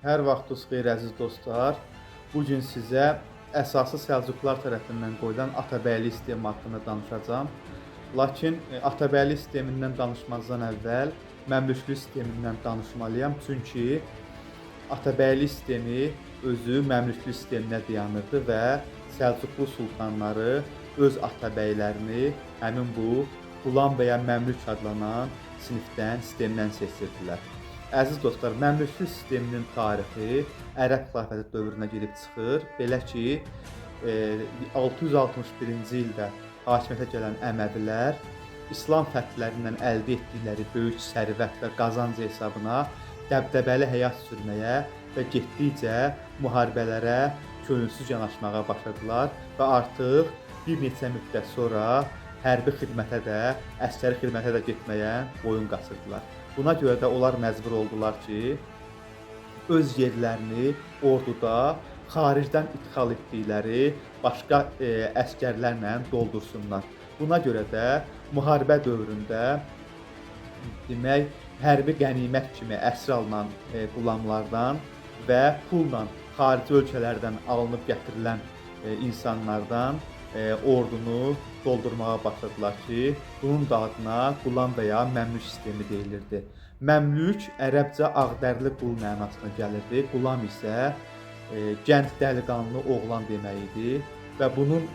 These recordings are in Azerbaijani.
Hər vaxtınız xeyir əziz dostlar. Bu gün sizə əsası Səlcuqlar tərəfindən qoyulan Atabəyli sistemi haqqında danışacağam. Lakin Atabəyli sistemindən danışmazdan əvvəl Məmlükçülük sistemindən danışmalıyam. Çünki Atabəyli sistemi özü Məmlükçülük sisteminə dayanırdı və Səlcuqlu sultanları öz atabəylərini həmin bu Qulam və ya Məmlük adlanan sinifdən, sistemdən seçirdilər. Əziz dostlar, Məmlükçülük sisteminin tarixi Ərəb xilafəti dövrünə girib çıxır. Belə ki, 661-ci ildə hakimiyyətə gələn Əməvilər İslam fəthlərindən əldə etdikləri böyük sərvət və qazanc hesabına dəbdəbəli həyat sürməyə və getdikcə müharibələrə könülsüz yanaşmağa başladılar və artıq bir neçə müddət sonra hərbi xidmətə də, əsgəri xidmətə də getməyə boyun qaçırdılar. Buna görə də onlar məcbur oldular ki, öz yerlərini orduda xaricdən idxal etdikləri başqa əsgərlərlə doldursunlar. Buna görə də müharibə dövründə demək, hərbi qənimət kimi əsir alınan qulamlardan və pulla xarici ölkələrdən alınıb gətirilən insanlardan ordunu doldurmağa başladılar ki, bunun da adına qulam və ya məmlük sistemi deyilirdi. Məmlük ərəbcə ağdərli qul mənasına gəlirdi. Qulam isə gənc dəliqanlı oğlan demək idi və bunun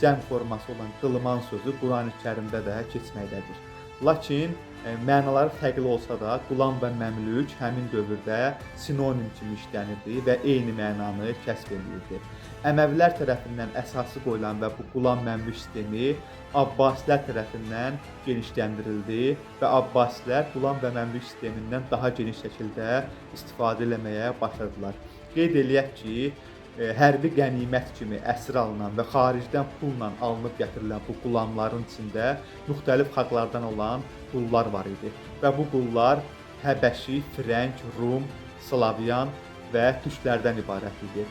cəm forması olan qılman sözü Qurani-Kərimdə də keçməkdədir. Lakin mənaları fərqli olsa da, qulam və məmlük həmin dövrdə sinonim kimi işlənirdi və eyni mənanı kəsb edirdi. Əməvilər tərəfindən əsası qoyulan və bu qulam-məmlük sistemi Abbasilər tərəfindən genişləndirildi və Abbasilər qulam və məmlük sistemindən daha geniş şəkildə istifadə etməyə başladılar. Qeyd eləyək ki, hərbi qənimət kimi əsir alınan və xaricdən pulla alınıb gətirilən bu qulamların içində müxtəlif xalqlardan olan qullar var idi. Və bu qullar Həbəşi, Frənk, Rum, Slavyan və türklərdən ibarət idi.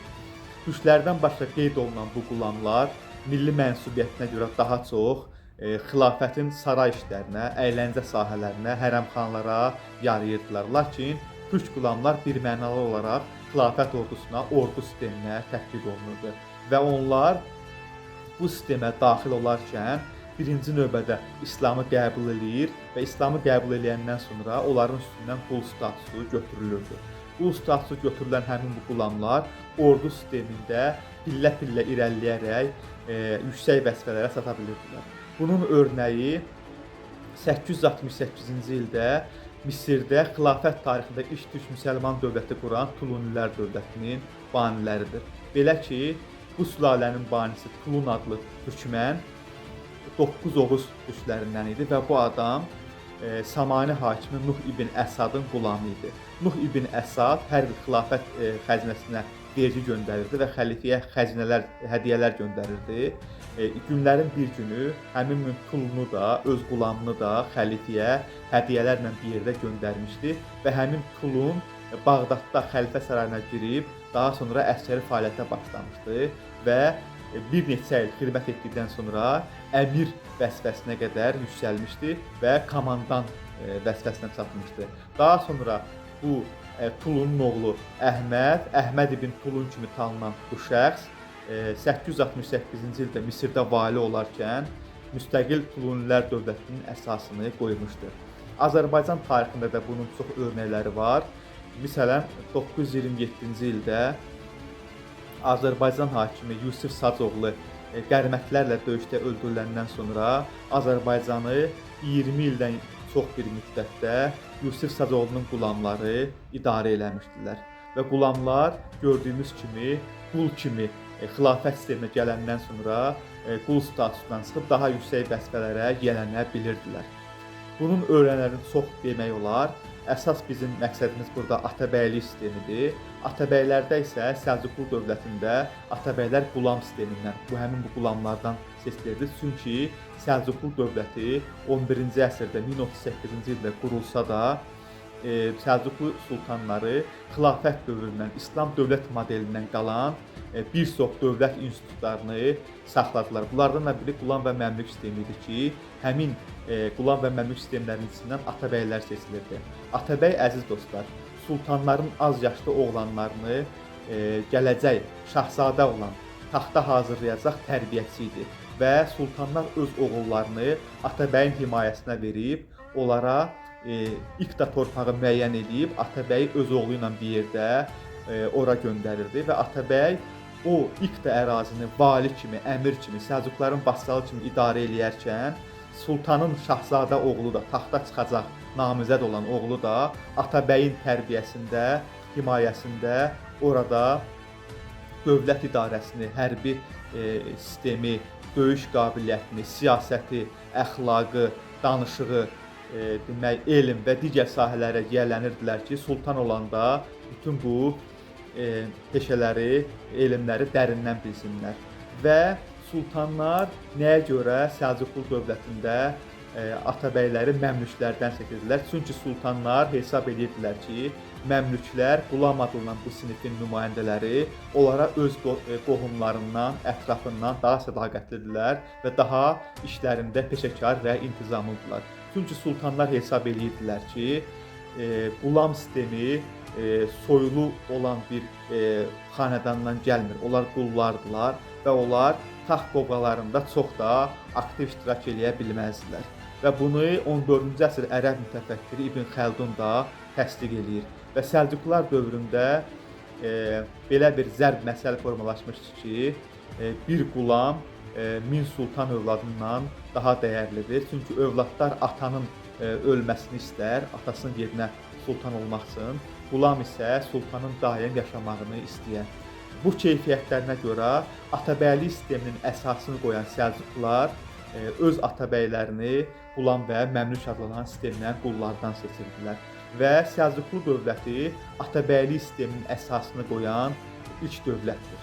Türklərdən başqa qeyd olunan bu qulamlar milli mənsubiyyətinə görə daha çox xilafətin saray işlərinə, əyləncə sahələrinə, hərəmxanalara yarayırdılar. Lakin türk qulamlar birmənalı olaraq xilafət ordusuna, ordu sisteminə tətbiq olunurdu. Və onlar bu sistemə daxil olarkən birinci növbədə İslamı qəbul edir və İslamı qəbul edəndən sonra onların üstündən qul statusu götürülürdü. Qul statusu götürülən həmin bu qulamlar ordu sistemində pillə-pillə irəliləyərək yüksək vəzifələrə çata bilirdilər. Bunun örnəyi 868-ci ildə Misirdə xilafət tarixində ilk türk müsəlman dövləti quran Tulunilər dövlətinin baniləridir. Belə ki, bu sülalənin banisi Tulun adlı türkmən 9 Oğuz türklərindən idi və bu adam Samani hakimi Nuh ibn Əsadın qulamı idi. Nuh ibn Əsad hər bir xilafət xəzinəsinə vergi göndərirdi və xəlifəyə xəzinələr, hədiyyələr göndərirdi. Günlərin bir günü həmin Tulunu da, öz qulamını da xəlifəyə hədiyyələrlə bir yerdə göndərmişdi və həmin Tulun Bağdadda xəlifə sarayına girib, daha sonra əsgəri fəaliyyətə başlamışdı və bir neçə il xidmət etdikdən sonra əmir vəzifəsinə qədər yüksəlmişdi və komandan vəzifəsinə çatmışdı. Daha sonra bu Tulunun oğlu Əhməd ibn Tulun kimi tanınan bu şəxs 868-ci ildə Misirdə vali olarkən müstəqil Tulunilər dövlətinin əsasını qoymuşdur. Azərbaycan tarixində də bunun çox örnəkləri var. Məsələn, 927-ci ildə Azərbaycan hakimi Yusif Sacoğlu qərmətlərlə döyüşdə öldürüləndən sonra Azərbaycanı 20 ildən çox bir müddətdə Yusif Sacoğlunun qulamları idarə eləmişdilər. Və qulamlar gördüyümüz kimi qul kimi xilafət sisteminə gələndən sonra qul statusundan çıxıb daha yüksək vəzifələrə yiyələnə bilirdilər. Bunun öyrənlərini çox demək olar. Əsas bizim məqsədimiz burada Atabəyli sistemidir. Atabəylərdə isə Səlcuqlu dövlətində Atabəylər qulam sistemindən, həmin bu qulamlardan seçilirdi. Çünki Səlcuqlu dövləti 11-ci əsrdə 1038-ci ildə qurulsa da Səlcuqlu sultanları xilafət dövründən, İslam dövlət modelindən qalan bir çox dövlət institutlarını saxladılar. Bunlardan da biri qulam və məmlük sistemi idi ki, həmin qulam və məmlük sistemlərinin içindən Atabəylər seçilirdi. Atabəy, əziz dostlar, sultanların az yaşlı oğlanlarını gələcək şahzadə olan taxta hazırlayacaq tərbiyəçi idi və sultanlar öz oğullarını Atabəyin himayəsinə verib, onlara ilk də torpağı müəyyən edib, Atabəyi öz oğlu ilə bir yerdə ora göndərirdi və Atabəy o ilk də ərazini vali kimi, əmir kimi, Səlcuqların vassalı kimi idarə eləyərkən, sultanın şahzadə oğlu da, taxta çıxacaq namizəd olan oğlu da Atabəyin tərbiyəsində, himayəsində orada dövlət idarəsini, hərbi sistemi, döyüş qabiliyyətini, siyasəti, əxlaqı, danışığı, demək, elm və digər sahələrə yiyələnirdilər ki, sultan olanda bütün bu peşələri, elmləri dərindən bilsinlər. Və sultanlar nəyə görə Səlcuqlu dövlətində Atabəyləri məmlüklərdən seçirdilər? Çünki sultanlar hesab edirdilər ki, məmlüklər qulam adlanan bu sinifin nümayəndələri onlara öz qohumlarından, ətrafından daha sədaqətlidirlər və daha işlərində peşəkar və intizamlıdırlar. Çünki sultanlar hesab edirdilər ki, qulam sistemi soylu olan bir xanədandan gəlmir. Onlar qullardılar və onlar taxt qoğalarında çox da aktiv iştirak eləyə bilməzdilər. Və bunu 14-cü əsr ərəb mütəfəkkiri İbn Xəldun da təsdiq eləyir. Və Səlcuqlar dövründə belə bir zərb məsələ formalaşmışdır ki, bir qulam 1000 sultan övladından daha dəyərlidir. Çünki övladlar atanın ölməsini istər, atasının yerinə sultan olmaq üçün. Qulam isə sultanın daim yaşamağını istəyər. Bu keyfiyyətlərinə görə Atabəyli sisteminin əsasını qoyan Səlcuqlar öz Atabəylərini qulam və məmlük adlanan sistemdən qullardan seçirdilər. Və Səlcuqlu dövləti Atabəyli sisteminin əsasını qoyan ilk dövlətdir.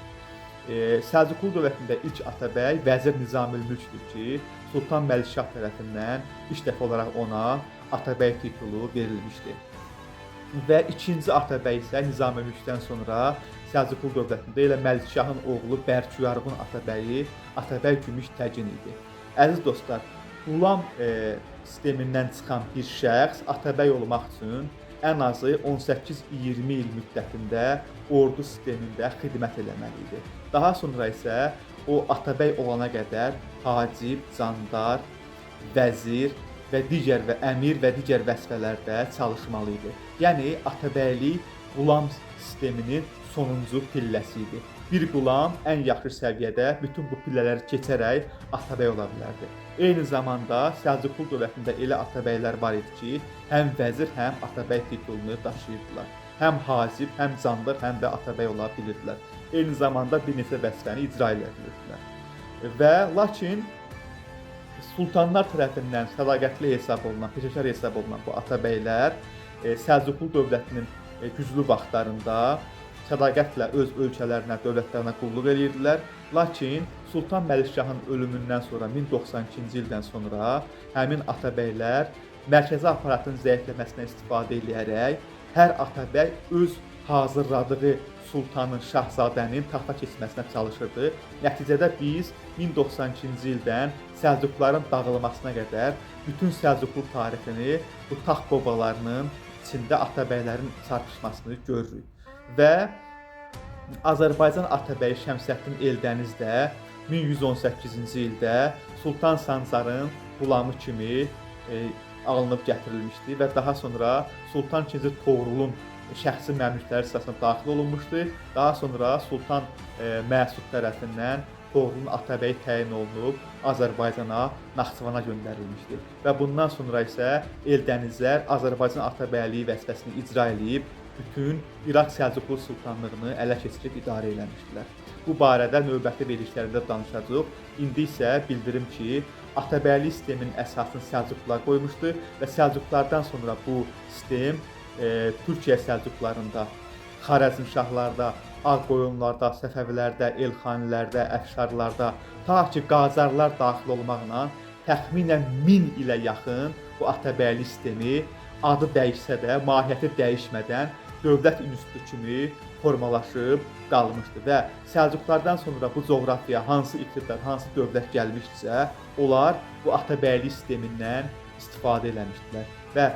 Səlcuqlu dövlətində ilk Atabəy Vəzir Nizamülmülkdür ki, Sultan Məlikşah tərəfindən ilk dəfə olaraq ona Atabəy titulu verilmişdir. Və ikinci Atabəy isə Nizamülmülkdən sonra Səlcuqlu dövlətində elə Məlikşahın oğlu Bərküyarğun Atabəyi Atabəy Gümüştəgin idi. Əziz dostlar, qulam sistemindən çıxan bir şəxs Atabəy olmaq üçün ən azı 18-20 il müddətində ordu sistemində xidmət eləməli idi. Daha sonra isə o Atabəy olana qədər hacib, candar, vəzir və digər və əmir və digər vəzifələrdə çalışmalı idi. Yəni Atabəyli qulam sisteminin sonuncu pilləsi idi. Bir qulam ən yaxşı səviyyədə bütün bu pillələri keçərək Atabəy ola bilərdi. Eyni zamanda Səlcuqlu dövlətində elə Atabəylər var idi ki, həm vəzir, həm Atabəy titulunu daşıyırdılar. Həm hacib, həm candır, həm də Atabəy ola bilirdilər. Eyni zamanda bir neçə vəzifəni icra edə bilirdilər. Və lakin sultanlar tərəfindən sədaqətli hesab olunan, peşəkar hesab olunan bu Atabəylər Səlcuqlu dövlətinin güclü vaxtlarında sədaqətlə öz ölkələrinə, dövlətlərinə qulluq edirdilər. Lakin Sultan Məlikşahın ölümündən sonra 1092-ci ildən sonra həmin Atabəylər mərkəzi aparatın zəifləməsinə istifadə edərək hər Atabəy öz hazırladığı sultanın, şahzadənin taxta keçməsinə çalışırdı. Nəticədə biz 1092-ci ildən Səlcuqların dağılmasına qədər bütün Səlcuqlu tarixini bu taxt qobalarının içində Atabəylərin çarpışmasını görürük. Və Azərbaycan Atabəyi Şəmsəddin Eldəniz də 1118-ci ildə Sultan Sancarın qulamı kimi alınıb gətirilmişdi və daha sonra Sultan II Toğrulun şəxsi məmlükləri sırasına daxil olunmuşdu. Daha sonra Sultan Məsud tərəfindən Toğrulun Atabəyi təyin olunub Azərbaycana, Naxçıvana göndərilmişdi. Və bundan sonra isə Eldənizlər Azərbaycan Atabəyliyi vəzifəsini icra edib bütün İraq Səlcuqlu sultanlığını ələ keçirib idarə eləmişdilər. Bu barədə növbəti verilişlərində danışacağıq. İndi isə bildirim ki, Atabəyli sisteminin əsasını Səlcuqlular qoymuşdu və Səlcuqlardan sonra bu sistem Türkiyə Səlcuqlarında, Xarəzmşahlarda, Ağqoyunlarda, Səfəvilərdə, Elxanilərdə, Əfşarlarda, ta ki Qacarlar daxil olmaqla təxminən 1000 ilə yaxın bu Atabəyli sistemi adı dəyişsə də, mahiyyəti dəyişmədən dövlət institutu kimi formalaşıb qalmışdı və Səlcuqlardan sonra bu coğrafiyaya hansı iqtidar, hansı dövlət gəlmişdisə, onlar bu Atabəyli sistemindən istifadə eləmişdilər. və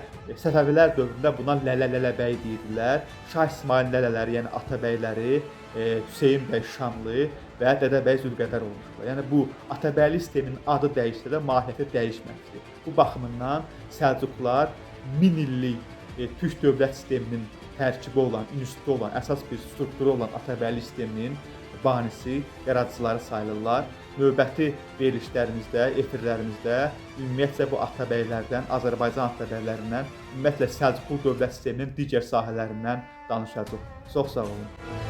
Səfəvilər dövründə buna Lələbəy deyirdilər. Şah İsmayılın lələləri, yəni Atabəyləri Hüseyn bəy Şamlı və Dədəbəy Zülqədər olmuşlar. Yəni bu Atabəyli sisteminin adı dəyişsə də mahiyyəti dəyişməmişdir. Bu baxımından Səlcuqlar 1000 illik türk dövlət sisteminin tərkibi olan, institutu olan, əsas bir strukturu olan Atabəyli sisteminin banisi, yaradıcıları sayılırlar. Növbəti verilişlərimizdə, efirlərimizdə ümumiyyətlə bu Atabəylərdən, Azərbaycan Atabəylərindən, ümumiyyətlə Səlcuqlu dövlət sisteminin digər sahələrindən danışacağıq. Çox sağ olun.